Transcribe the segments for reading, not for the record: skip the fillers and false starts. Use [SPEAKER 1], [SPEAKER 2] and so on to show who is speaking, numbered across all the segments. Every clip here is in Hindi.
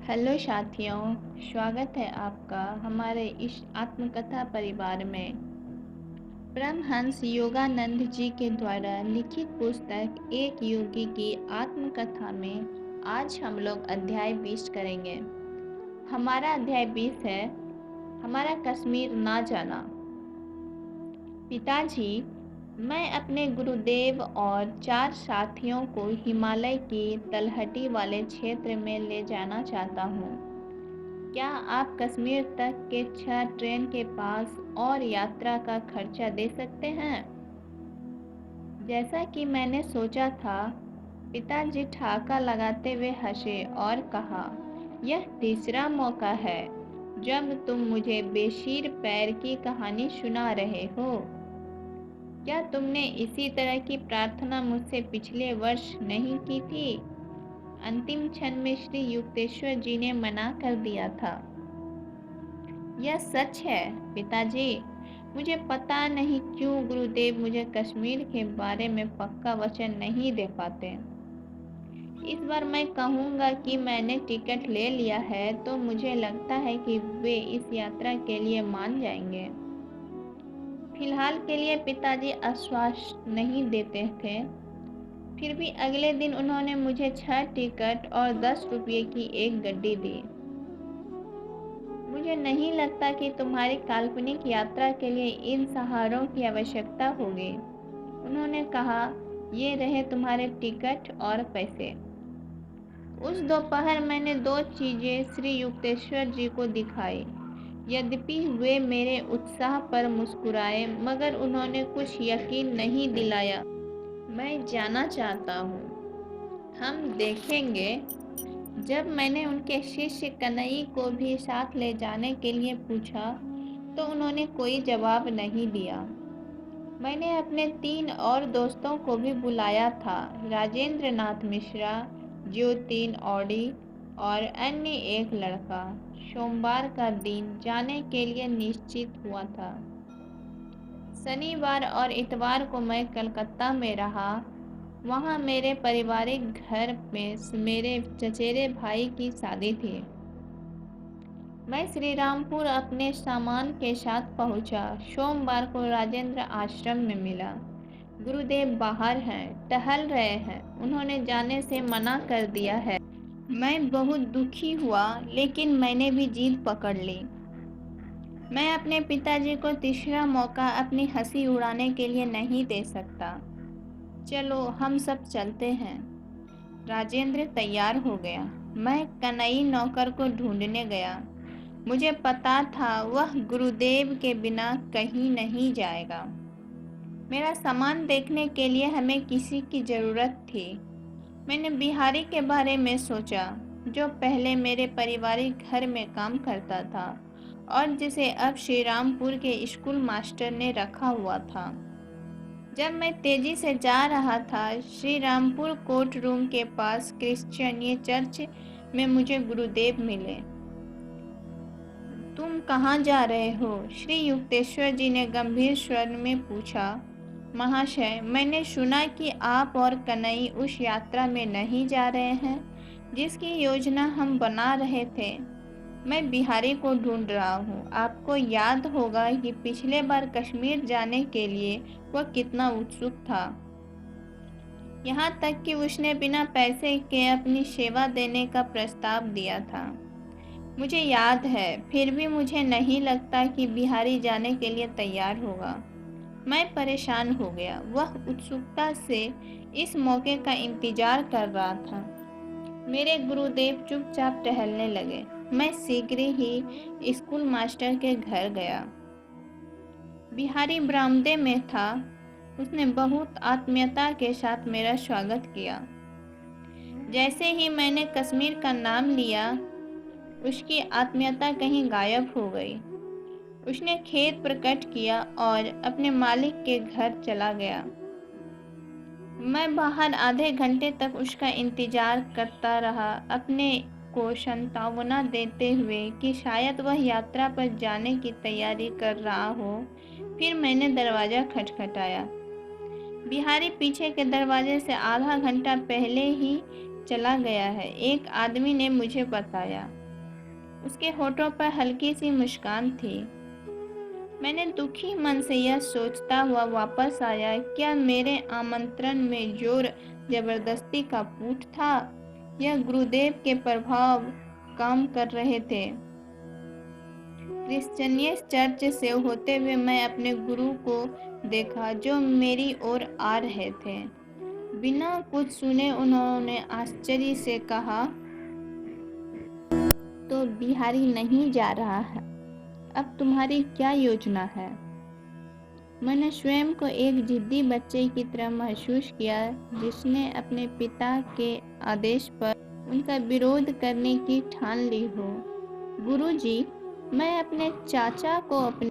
[SPEAKER 1] हेलो साथियों, स्वागत है आपका हमारे इस आत्मकथा परिवार में। परमहंस योगानंद जी के द्वारा लिखित पुस्तक एक योगी की आत्मकथा में आज हम लोग अध्याय 20 करेंगे। हमारा अध्याय 20 है हमारा कश्मीर ना जाना। पिताजी, मैं अपने गुरुदेव और 4 साथियों को हिमालय की तलहटी वाले क्षेत्र में ले जाना चाहता हूँ। क्या आप कश्मीर तक के 6 ट्रेन के पास और यात्रा का खर्चा दे सकते हैं? जैसा कि मैंने सोचा था, पिताजी ठहाका लगाते हुए हंसे और कहा, यह तीसरा मौका है जब तुम मुझे बेशीर पैर की कहानी सुना रहे हो। क्या तुमने इसी तरह की प्रार्थना मुझसे पिछले वर्ष नहीं की थी? अंतिम क्षण में श्री युक्तेश्वर जी ने मना कर दिया था। यह सच है पिताजी। मुझे पता नहीं क्यों गुरुदेव मुझे कश्मीर के बारे में पक्का वचन नहीं दे पाते। इस बार मैं कहूँगा कि मैंने टिकट ले लिया है तो मुझे लगता है कि वे इस यात्रा के लिए मान जाएंगे। फिलहाल के लिए पिताजी आश्वासन नहीं देते थे। फिर भी अगले दिन उन्होंने मुझे 6 टिकट और 10 रुपये की एक गड्डी दी। मुझे नहीं लगता कि तुम्हारी काल्पनिक यात्रा के लिए इन सहारों की आवश्यकता होगी। उन्होंने कहा, ये रहे तुम्हारे टिकट और पैसे। उस दोपहर मैंने 2 चीजें श्री युक्तेश्वर जी को दिखाई। यद्यपि वे मेरे उत्साह पर मुस्कुराए, मगर उन्होंने कुछ यकीन नहीं दिलाया। मैं जाना चाहता हूँ, हम देखेंगे। जब मैंने उनके शिष्य कन्हई को भी साथ ले जाने के लिए पूछा तो उन्होंने कोई जवाब नहीं दिया। मैंने अपने 3 और दोस्तों को भी बुलाया था, राजेंद्र नाथ मिश्रा, ज्योतिन औडी और अन्य एक लड़का। सोमवार का दिन जाने के लिए निश्चित हुआ था। शनिवार और इतवार को मैं कलकत्ता में रहा। वहाँ मेरे पारिवारिक घर में मेरे चचेरे भाई की शादी थी। मैं श्रीरामपुर अपने सामान के साथ पहुँचा। सोमवार को राजेंद्र आश्रम में मिला। गुरुदेव बाहर हैं, टहल रहे हैं, उन्होंने जाने से मना कर दिया है। मैं बहुत दुखी हुआ, लेकिन मैंने भी जीत पकड़ ली। मैं अपने पिताजी को तीसरा मौका अपनी हंसी उड़ाने के लिए नहीं दे सकता। चलो हम सब चलते हैं। राजेंद्र तैयार हो गया। मैं कन्हई नौकर को ढूंढने गया। मुझे पता था वह गुरुदेव के बिना कहीं नहीं जाएगा। मेरा सामान देखने के लिए हमें किसी की ज़रूरत थी। मैंने बिहारी के बारे में सोचा, जो पहले मेरे पारिवारिक घर में काम करता था और जिसे अब श्रीरामपुर के स्कूल मास्टर ने रखा हुआ था। जब मैं तेजी से जा रहा था, श्रीरामपुर कोर्ट रूम के पास क्रिश्चियन चर्च में मुझे गुरुदेव मिले। तुम कहाँ जा रहे हो? श्री युक्तेश्वर जी ने गंभीर स्वर में पूछा। महाशय, मैंने सुना कि आप और कन्हई उस यात्रा में नहीं जा रहे हैं जिसकी योजना हम बना रहे थे। मैं बिहारी को ढूंढ रहा हूँ। आपको याद होगा कि पिछले बार कश्मीर जाने के लिए वह कितना उत्सुक था। यहाँ तक कि उसने बिना पैसे के अपनी सेवा देने का प्रस्ताव दिया था। मुझे याद है, फिर भी मुझे नहीं लगता कि बिहारी जाने के लिए तैयार होगा। मैं परेशान हो गया। वह उत्सुकता से इस मौके का इंतजार कर रहा था। मेरे गुरुदेव चुपचाप टहलने लगे। मैं शीघ्र ही स्कूल मास्टर के घर गया। बिहारी बरामदे में था। उसने बहुत आत्मीयता के साथ मेरा स्वागत किया। जैसे ही मैंने कश्मीर का नाम लिया, उसकी आत्मीयता कहीं गायब हो गई। उसने खेद प्रकट किया और अपने मालिक के घर चला गया। मैं बाहर आधे घंटे तक उसका इंतजार करता रहा, अपने को सांत्वना देते हुए कि शायद वह यात्रा पर जाने की तैयारी कर रहा हो। फिर मैंने दरवाज़ा खटखटाया। बिहारी पीछे के दरवाजे से आधा घंटा पहले ही चला गया है, एक आदमी ने मुझे बताया। उसके होठों पर हल्की सी मुस्कान थी। मैंने दुखी मन से यह सोचता हुआ वापस आया, क्या मेरे आमंत्रण में जोर जबरदस्ती का पूठ था या गुरुदेव के प्रभाव काम कर रहे थे। क्रिश्चियन चर्च से होते हुए मैं अपने गुरु को देखा जो मेरी ओर आ रहे थे। बिना कुछ सुने उन्होंने आश्चर्य से कहा, तो बिहारी नहीं जा रहा है, अब तुम्हारी क्या योजना है। मैंने स्वयं को एक जिद्दी बच्चे की तरह महसूस किया जिसने अपने पिता के आदेश पर उनका विरोध करने की ठान ली हो। गुरुजी, मैं अपने चाचा को अपने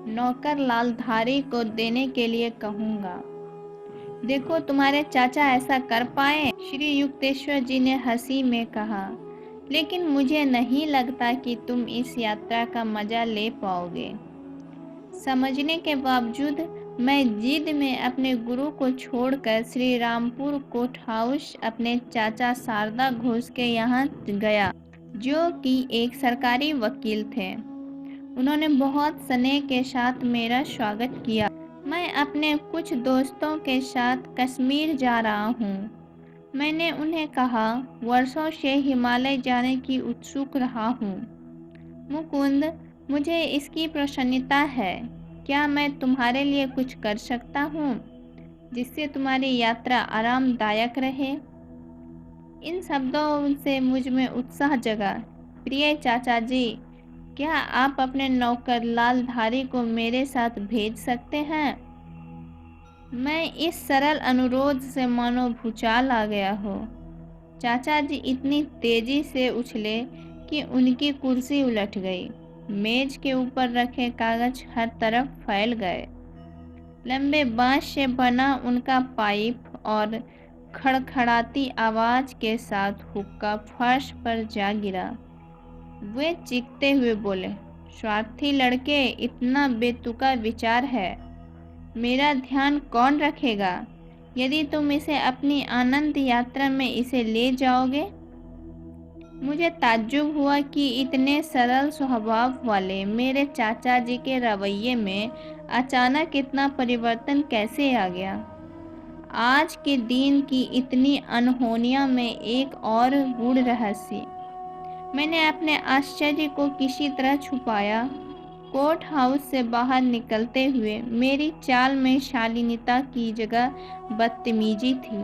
[SPEAKER 1] नौकर लालधारी को देने के लिए कहूँगा। देखो तुम्हारे चाचा ऐसा कर पाए, श्री युक्तेश्वर जी ने हंसी में कहा। लेकिन मुझे नहीं लगता कि तुम इस यात्रा का मजा ले पाओगे। समझने के बावजूद मैं जिद में अपने गुरु को छोड़कर श्री रामपुर कोर्ट हाउस अपने चाचा शारदा घोष के यहाँ गया, जो कि एक सरकारी वकील थे। उन्होंने बहुत स्नेह के साथ मेरा स्वागत किया। मैं अपने कुछ दोस्तों के साथ कश्मीर जा रहा हूँ। मैंने उन्हें कहा, वर्षों से हिमालय जाने की उत्सुक रहा हूँ। मुकुंद, मुझे इसकी प्रसन्नता है। क्या मैं तुम्हारे लिए कुछ कर सकता हूँ जिससे तुम्हारी यात्रा आरामदायक रहे। इन शब्दों से मुझ में उत्साह जगा। प्रिय चाचा जी, क्या आप अपने नौकर लालधारी को मेरे साथ भेज सकते हैं। मैं इस सरल अनुरोध से मानो भूचाल आ गया हो। चाचा जी इतनी तेजी से उछले कि उनकी कुर्सी उलट गई। मेज के ऊपर रखे कागज हर तरफ फैल गए। लंबे बांस से बना उनका पाइप और खड़खड़ाती आवाज के साथ हुक्का फर्श पर जा गिरा। वे चीखते हुए बोले, स्वार्थी लड़के, इतना बेतुका विचार है, मेरा ध्यान कौन रखेगा। यदि तुम इसे अपनी आनंद यात्रा में इसे ले जाओगे। मुझे ताज्जुब हुआ कि इतने सरल स्वभाव वाले मेरे चाचा जी के रवैये में अचानक इतना परिवर्तन कैसे आ गया। आज के दिन की इतनी अनहोनियों में एक और गूढ़ रहस्य। मैंने अपने आश्चर्य को किसी तरह छुपाया। कोर्ट हाउस से बाहर निकलते हुए मेरी चाल में शालीनता की जगह बदतमीजी थी।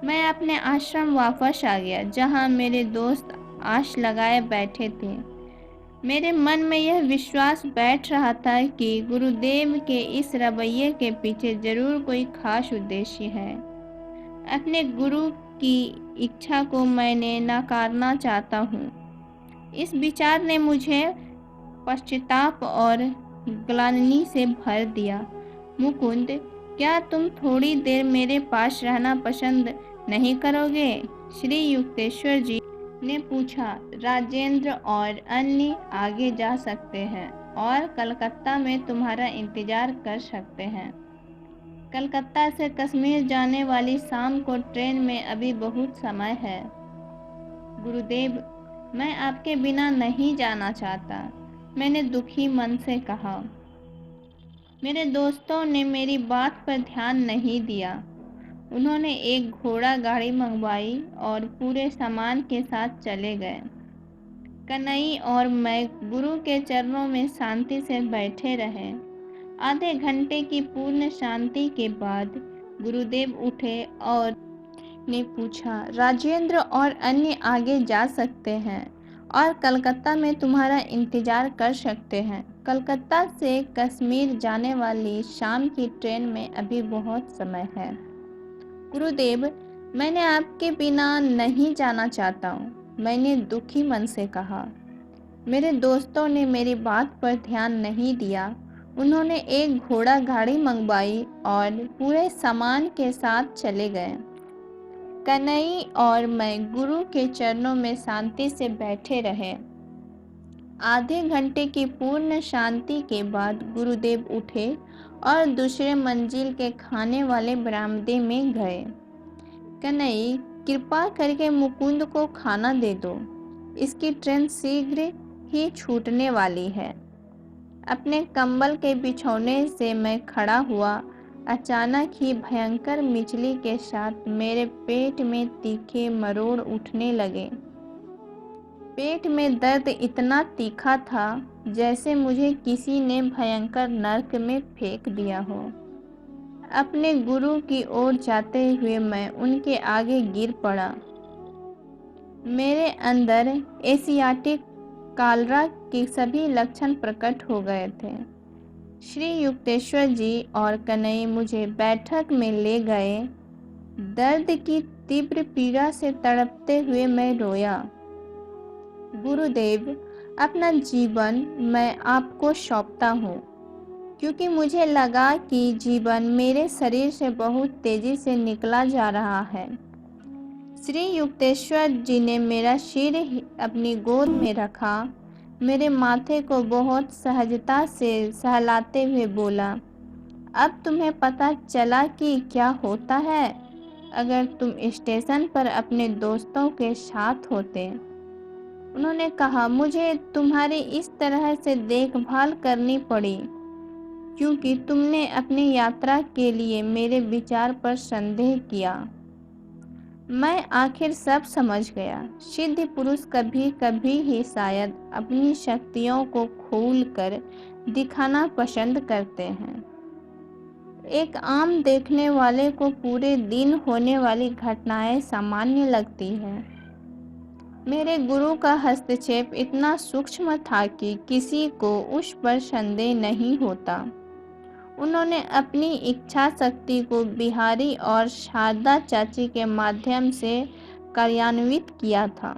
[SPEAKER 1] मैं अपने आश्रम वापस आ गया जहां मेरे दोस्त आश लगाए बैठे थे। मेरे मन में यह विश्वास बैठ रहा था कि गुरुदेव के इस रवैये के पीछे जरूर कोई खास उद्देश्य है। अपने गुरु की इच्छा को मैंने नकारना चाहता हूँ। इस विचार ने मुझे पश्चाताप और ग्लानि से भर दिया। मुकुंद, क्या तुम थोड़ी देर मेरे पास रहना पसंद नहीं करोगे। श्री युक्तेश्वर जी ने पूछा। राजेंद्र और अन्य आगे जा सकते हैं और कलकत्ता में तुम्हारा इंतजार कर सकते हैं। कलकत्ता से कश्मीर जाने वाली शाम को ट्रेन में अभी बहुत समय है। गुरुदेव, मैं आपके बिना नहीं जाना चाहता, मैंने दुखी मन से कहा। मेरे दोस्तों ने मेरी बात पर ध्यान नहीं दिया। उन्होंने एक घोड़ा गाड़ी मंगवाई और पूरे सामान के साथ चले गए। कन्हई और मैं गुरु के चरणों में शांति से बैठे रहे। आधे घंटे की पूर्ण शांति के बाद गुरुदेव उठे और ने पूछा, राजेंद्र और अन्य आगे जा सकते हैं और कलकत्ता में तुम्हारा इंतजार कर सकते हैं। कलकत्ता से कश्मीर जाने वाली शाम की ट्रेन में अभी बहुत समय है। गुरुदेव, मैंने आपके बिना नहीं जाना चाहता हूँ, मैंने दुखी मन से कहा। मेरे दोस्तों ने मेरी बात पर ध्यान नहीं दिया। उन्होंने एक घोड़ा गाड़ी मंगवाई और पूरे सामान के साथ चले गए। कन्हई और मैं गुरु के चरणों में शांति से बैठे रहे। आधे घंटे की पूर्ण शांति के बाद गुरुदेव उठे और दूसरे मंजिल के खाने वाले बरामदे में गए। कन्हई, कृपा करके मुकुंद को खाना दे दो, इसकी ट्रेन शीघ्र ही छूटने वाली है। अपने कंबल के बिछौने से मैं खड़ा हुआ। अचानक ही भयंकर मिचली के साथ मेरे पेट में तीखे मरोड़ उठने लगे। पेट में दर्द इतना तीखा था जैसे मुझे किसी ने भयंकर नर्क में फेंक दिया हो। अपने गुरु की ओर जाते हुए मैं उनके आगे गिर पड़ा। मेरे अंदर एशियाटिक कालरा के सभी लक्षण प्रकट हो गए थे। श्री युक्तेश्वर जी और कन्हई मुझे बैठक में ले गए। दर्द की तीव्र पीड़ा से तड़पते हुए मैं रोया। गुरुदेव, अपना जीवन मैं आपको सौंपता हूँ, क्योंकि मुझे लगा कि जीवन मेरे शरीर से बहुत तेजी से निकला जा रहा है। श्री युक्तेश्वर जी ने मेरा सिर अपनी गोद में रखा, मेरे माथे को बहुत सहजता से सहलाते हुए बोला, अब तुम्हें पता चला कि क्या होता है अगर तुम स्टेशन पर अपने दोस्तों के साथ होते। उन्होंने कहा, मुझे तुम्हारी इस तरह से देखभाल करनी पड़ी क्योंकि तुमने अपनी यात्रा के लिए मेरे विचार पर संदेह किया। मैं आखिर सब समझ गया। सिद्ध पुरुष कभी कभी ही शायद अपनी शक्तियों को खोलकर दिखाना पसंद करते हैं। एक आम देखने वाले को पूरे दिन होने वाली घटनाएं सामान्य लगती हैं। मेरे गुरु का हस्तक्षेप इतना सूक्ष्म था कि किसी को उस पर संदेह नहीं होता। उन्होंने अपनी इच्छा शक्ति को बिहारी और शारदा चाची के माध्यम से कार्यान्वित किया था।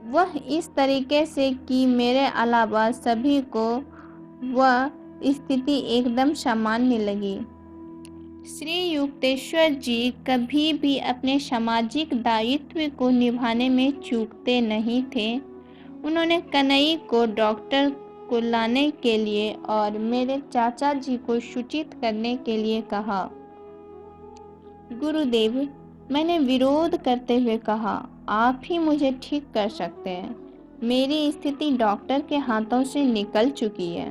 [SPEAKER 1] वह इस तरीके से कि मेरे अलावा सभी को वह स्थिति एकदम सामान्य लगी। श्री युक्तेश्वर जी कभी भी अपने सामाजिक दायित्व को निभाने में चूकते नहीं थे। उन्होंने कन्हई को डॉक्टर को लाने के लिए और मेरे चाचा जी को सूचित करने के लिए कहा। गुरुदेव, मैंने विरोध करते हुए कहा, आप ही मुझे ठीक कर सकते हैं। मेरी स्थिति डॉक्टर के हाथों से निकल चुकी है।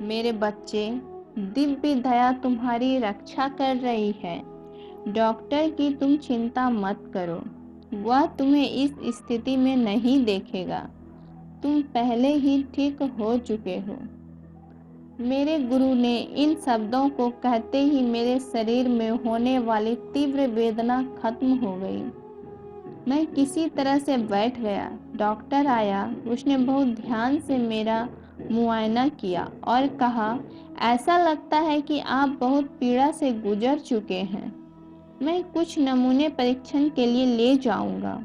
[SPEAKER 1] मेरे बच्चे, दिव्य दया तुम्हारी रक्षा कर रही है। डॉक्टर की तुम चिंता मत करो, वह तुम्हें इस स्थिति में नहीं देखेगा। तुम पहले ही ठीक हो चुके हो। मेरे गुरु ने इन शब्दों को कहते ही मेरे शरीर में होने वाली तीव्र वेदना खत्म हो गई। मैं किसी तरह से बैठ गया। डॉक्टर आया। उसने बहुत ध्यान से मेरा मुआयना किया और कहा, ऐसा लगता है कि आप बहुत पीड़ा से गुजर चुके हैं। मैं कुछ नमूने परीक्षण के लिए ले जाऊंगा।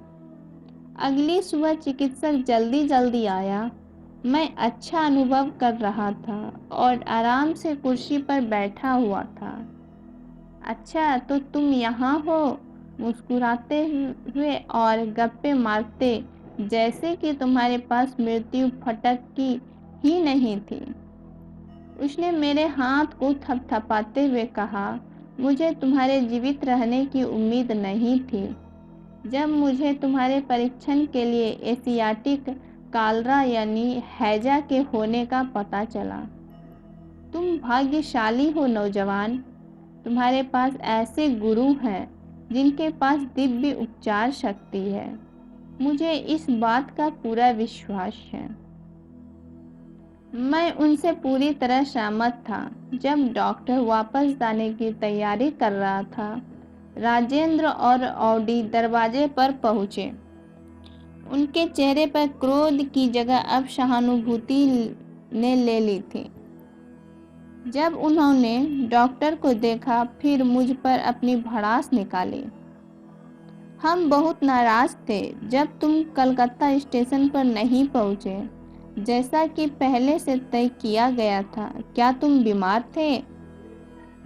[SPEAKER 1] अगली सुबह चिकित्सक जल्दी आया। मैं अच्छा अनुभव कर रहा था और आराम से कुर्सी पर बैठा हुआ था। अच्छा, तो तुम यहाँ हो? मुस्कुराते हुए और गप्पे मारते जैसे कि तुम्हारे पास मृत्यु फटक ही नहीं थी। उसने मेरे हाथ को थपथपाते हुए कहा, मुझे तुम्हारे जीवित रहने की उम्मीद नहीं थी। जब मुझे तुम्हारे परीक्षण के लिए एशियाटिक कालरा यानी हैजा के होने का पता चला। तुम भाग्यशाली हो नौजवान। तुम्हारे पास ऐसे गुरु हैं जिनके पास दिव्य उपचार शक्ति है। मुझे इस बात का पूरा विश्वास है। मैं उनसे पूरी तरह सहमत था। जब डॉक्टर वापस जाने की तैयारी कर रहा था, राजेंद्र और ऑडी दरवाजे पर पहुंचे। उनके चेहरे पर क्रोध की जगह अब सहानुभूति ने ले ली थी। जब उन्होंने डॉक्टर को देखा, फिर मुझ पर अपनी भड़ास निकाली। हम बहुत नाराज थे जब तुम कलकत्ता स्टेशन पर नहीं पहुंचे, जैसा कि पहले से तय किया गया था। क्या तुम बीमार थे?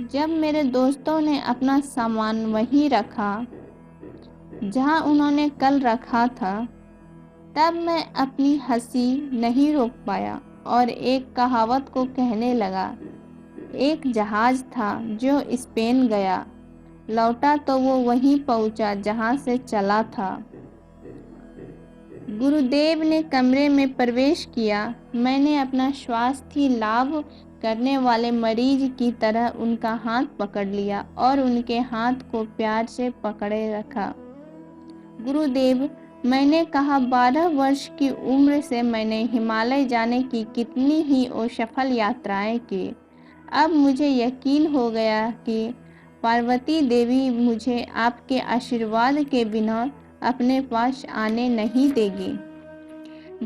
[SPEAKER 1] जब मेरे दोस्तों ने अपना सामान वहीं रखा जहां उन्होंने कल रखा था, तब मैं अपनी हंसी नहीं रोक पाया और एक कहावत को कहने लगा। एक जहाज था जो स्पेन गया, लौटा तो वो वहीं पहुंचा जहां से चला था। गुरुदेव ने कमरे में प्रवेश किया। मैंने अपना स्वास्थ्य लाभ करने वाले मरीज की तरह उनका हाथ पकड़ लिया और उनके हाथ को प्यार से पकड़े रखा। गुरुदेव, मैंने कहा 12 वर्ष की उम्र से मैंने हिमालय जाने की कितनी ही असफल यात्राएं की। अब मुझे यकीन हो गया कि पार्वती देवी मुझे आपके आशीर्वाद के बिना अपने पास आने नहीं देगी।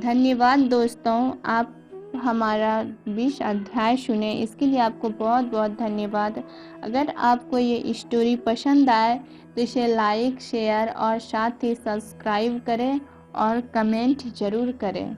[SPEAKER 1] धन्यवाद दोस्तों, आप हमारा 20 अध्याय सुने, इसके लिए आपको बहुत बहुत धन्यवाद। अगर आपको ये स्टोरी पसंद आए तो इसे लाइक, शेयर और साथ ही सब्सक्राइब करें और कमेंट ज़रूर करें।